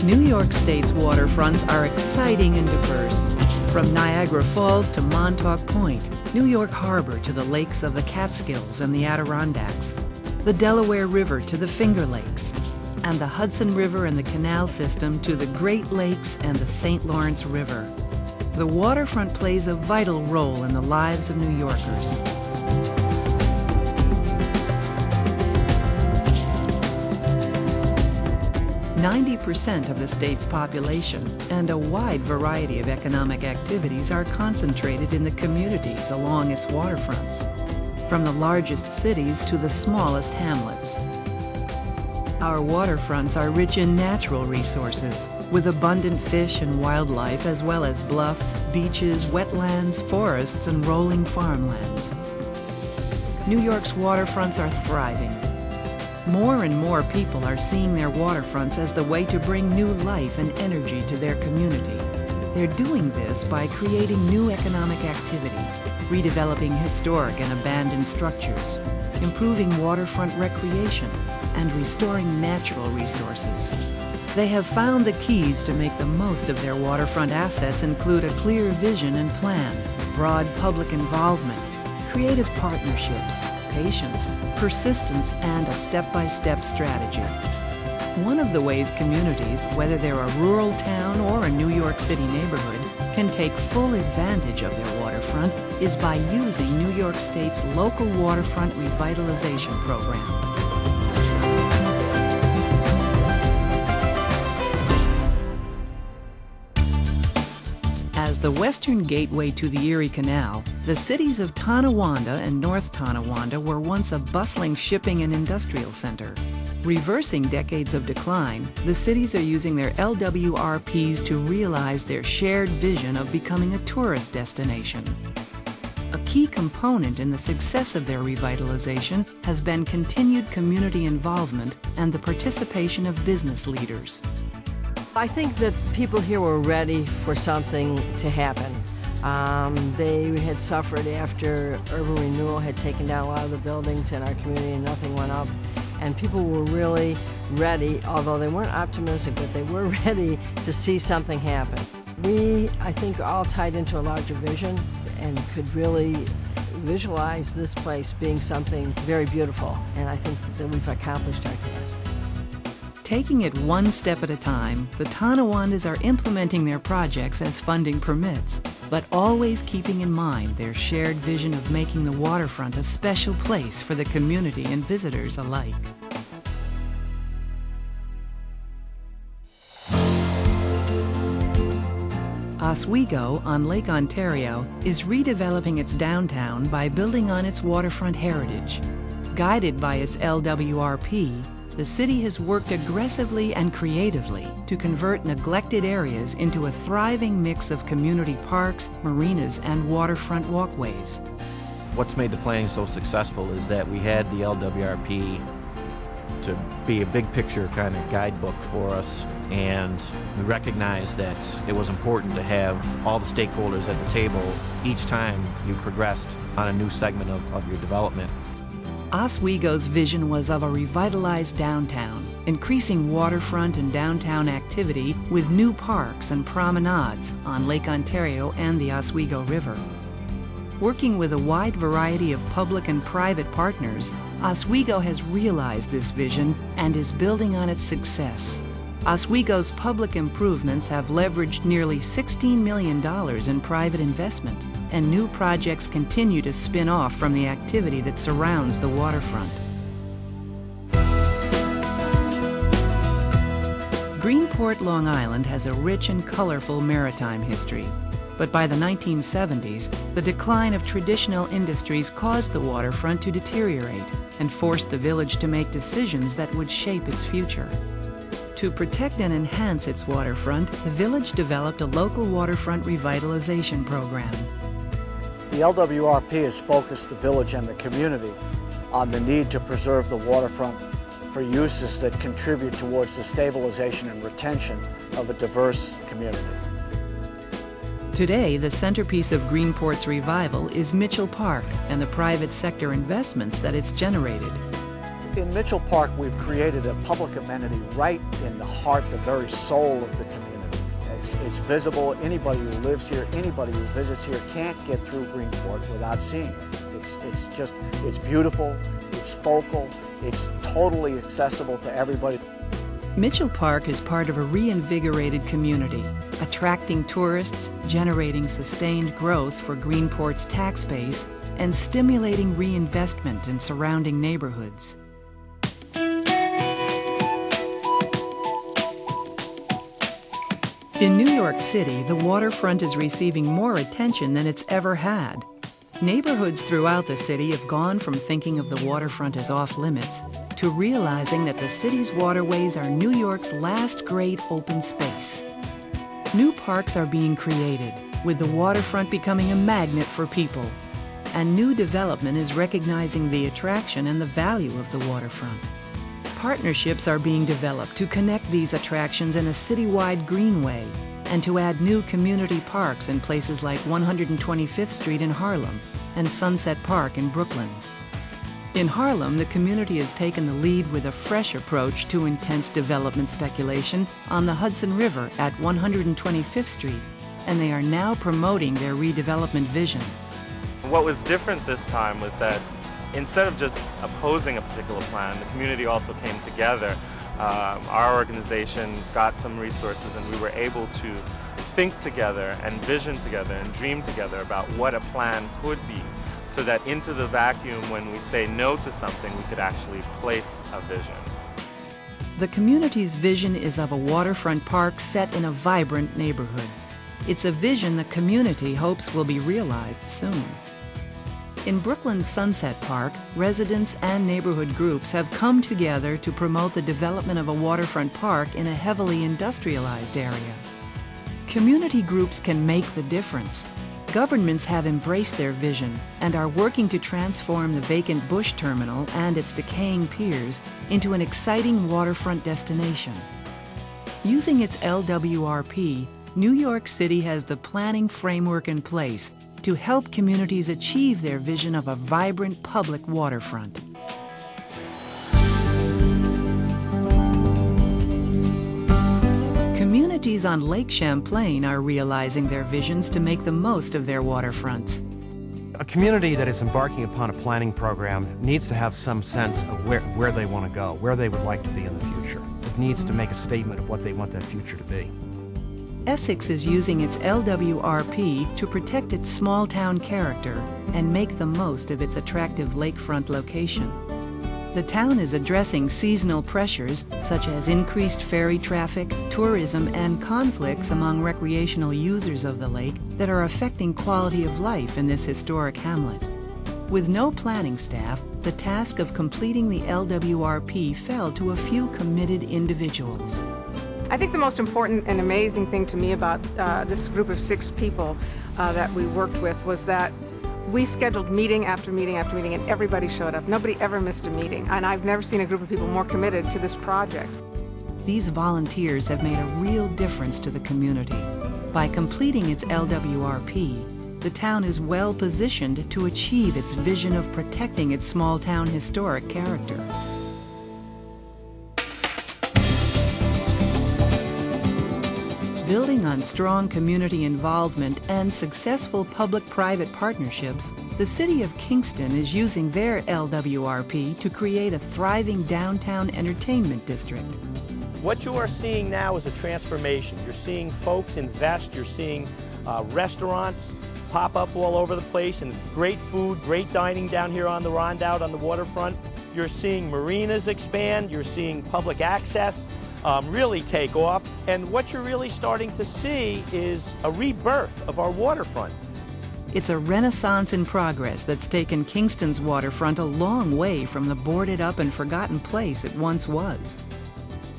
New York State's waterfronts are exciting and diverse. From Niagara Falls to Montauk Point, New York Harbor to the lakes of the Catskills and the Adirondacks, the Delaware River to the Finger Lakes, and the Hudson River and the Canal System to the Great Lakes and the St. Lawrence River. The waterfront plays a vital role in the lives of New Yorkers. 90% of the state's population and a wide variety of economic activities are concentrated in the communities along its waterfronts, from the largest cities to the smallest hamlets. Our waterfronts are rich in natural resources, with abundant fish and wildlife, as well as bluffs, beaches, wetlands, forests, and rolling farmlands. New York's waterfronts are thriving. More and more people are seeing their waterfronts as the way to bring new life and energy to their community. They're doing this by creating new economic activity, redeveloping historic and abandoned structures, improving waterfront recreation, and restoring natural resources. They have found the keys to make the most of their waterfront assets include a clear vision and plan, broad public involvement, creative partnerships, patience, persistence, and a step-by-step strategy. One of the ways communities, whether they're a rural town or a New York City neighborhood, can take full advantage of their waterfront is by using New York State's local waterfront revitalization program. As the western gateway to the Erie Canal, the cities of Tonawanda and North Tonawanda were once a bustling shipping and industrial center. Reversing decades of decline, the cities are using their LWRPs to realize their shared vision of becoming a tourist destination. A key component in the success of their revitalization has been continued community involvement and the participation of business leaders. I think that people here were ready for something to happen. They had suffered after urban renewal had taken down a lot of the buildings in our community and nothing went up. And people were really ready, although they weren't optimistic, but they were ready to see something happen. We, I think, all tied into a larger vision and could really visualize this place being something very beautiful. And I think that we've accomplished our task. Taking it one step at a time, the Tonawandas are implementing their projects as funding permits, but always keeping in mind their shared vision of making the waterfront a special place for the community and visitors alike. Oswego, on Lake Ontario, is redeveloping its downtown by building on its waterfront heritage. Guided by its LWRP, the city has worked aggressively and creatively to convert neglected areas into a thriving mix of community parks, marinas, and waterfront walkways. What's made the planning so successful is that we had the LWRP to be a big picture kind of guidebook for us, and we recognized that it was important to have all the stakeholders at the table each time you progressed on a new segment of your development. Oswego's vision was of a revitalized downtown, increasing waterfront and downtown activity with new parks and promenades on Lake Ontario and the Oswego River. Working with a wide variety of public and private partners, Oswego has realized this vision and is building on its success. Oswego's public improvements have leveraged nearly $16 million in private investment, and new projects continue to spin off from the activity that surrounds the waterfront. Greenport, Long Island has a rich and colorful maritime history. But by the 1970s, the decline of traditional industries caused the waterfront to deteriorate and forced the village to make decisions that would shape its future. To protect and enhance its waterfront, the village developed a local waterfront revitalization program. The LWRP has focused the village and the community on the need to preserve the waterfront for uses that contribute towards the stabilization and retention of a diverse community. Today, the centerpiece of Greenport's revival is Mitchell Park and the private sector investments that it's generated. In Mitchell Park, we've created a public amenity right in the heart, the very soul of the community. It's visible. Anybody who lives here, anybody who visits here can't get through Greenport without seeing it. It's beautiful, it's focal, it's totally accessible to everybody. Mitchell Park is part of a reinvigorated community, attracting tourists, generating sustained growth for Greenport's tax base, and stimulating reinvestment in surrounding neighborhoods. In New York City, the waterfront is receiving more attention than it's ever had. Neighborhoods throughout the city have gone from thinking of the waterfront as off-limits to realizing that the city's waterways are New York's last great open space. New parks are being created, with the waterfront becoming a magnet for people. And new development is recognizing the attraction and the value of the waterfront. Partnerships are being developed to connect these attractions in a citywide greenway and to add new community parks in places like 125th Street in Harlem and Sunset Park in Brooklyn. In Harlem, the community has taken the lead with a fresh approach to intense development speculation on the Hudson River at 125th Street, and they are now promoting their redevelopment vision. What was different this time was that instead of just opposing a particular plan, the community also came together. Our organization got some resources and we were able to think together and vision together and dream together about what a plan could be, so that into the vacuum, when we say no to something, we could actually place a vision. The community's vision is of a waterfront park set in a vibrant neighborhood. It's a vision the community hopes will be realized soon. In Brooklyn's Sunset Park, residents and neighborhood groups have come together to promote the development of a waterfront park in a heavily industrialized area. Community groups can make the difference. Governments have embraced their vision and are working to transform the vacant Bush terminal and its decaying piers into an exciting waterfront destination. Using its LWRP, New York City has the planning framework in place to help communities achieve their vision of a vibrant public waterfront. Communities on Lake Champlain are realizing their visions to make the most of their waterfronts. A community that is embarking upon a planning program needs to have some sense of where they want to go, where they would like to be in the future. It needs to make a statement of what they want that future to be. Essex is using its LWRP to protect its small-town character and make the most of its attractive lakefront location. The town is addressing seasonal pressures such as increased ferry traffic, tourism, and conflicts among recreational users of the lake that are affecting quality of life in this historic hamlet. With no planning staff, the task of completing the LWRP fell to a few committed individuals. I think the most important and amazing thing to me about this group of 6 people that we worked with was that we scheduled meeting after meeting after meeting, and everybody showed up. Nobody ever missed a meeting, and I've never seen a group of people more committed to this project. These volunteers have made a real difference to the community. By completing its LWRP, the town is well positioned to achieve its vision of protecting its small-town historic character. Building on strong community involvement and successful public-private partnerships, the City of Kingston is using their LWRP to create a thriving downtown entertainment district. What you are seeing now is a transformation. You're seeing folks invest, you're seeing restaurants pop up all over the place, and great food, great dining down here on the Rondout on the waterfront. You're seeing marinas expand, you're seeing public access really take off, and what you're really starting to see is a rebirth of our waterfront. It's a renaissance in progress that's taken Kingston's waterfront a long way from the boarded up and forgotten place it once was.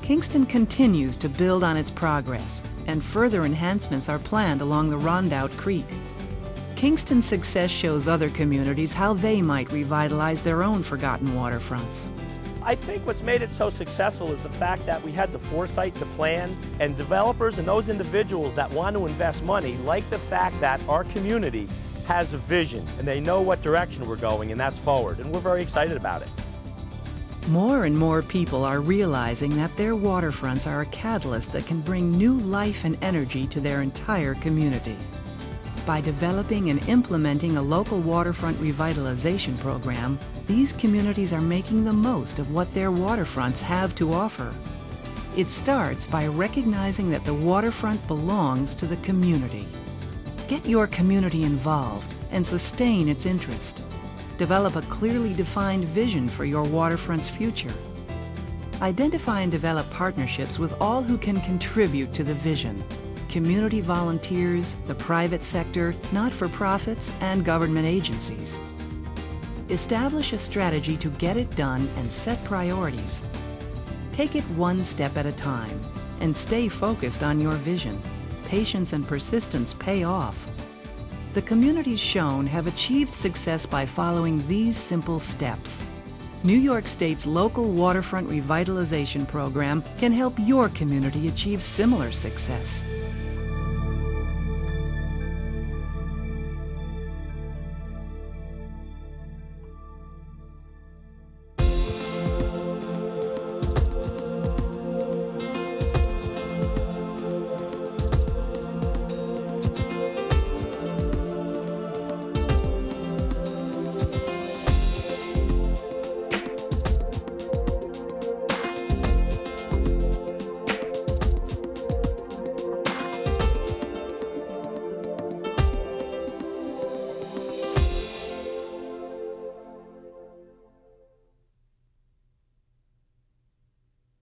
Kingston continues to build on its progress, and further enhancements are planned along the Rondout Creek. Kingston's success shows other communities how they might revitalize their own forgotten waterfronts. I think what's made it so successful is the fact that we had the foresight to plan, and developers and those individuals that want to invest money like the fact that our community has a vision and they know what direction we're going, and that's forward, and we're very excited about it. More and more people are realizing that their waterfronts are a catalyst that can bring new life and energy to their entire community. By developing and implementing a local waterfront revitalization program, these communities are making the most of what their waterfronts have to offer. It starts by recognizing that the waterfront belongs to the community. Get your community involved and sustain its interest. Develop a clearly defined vision for your waterfront's future. Identify and develop partnerships with all who can contribute to the vision: community volunteers, the private sector, not-for-profits, and government agencies. Establish a strategy to get it done and set priorities. Take it one step at a time and stay focused on your vision. Patience and persistence pay off. The communities shown have achieved success by following these simple steps. New York State's local waterfront revitalization program can help your community achieve similar success.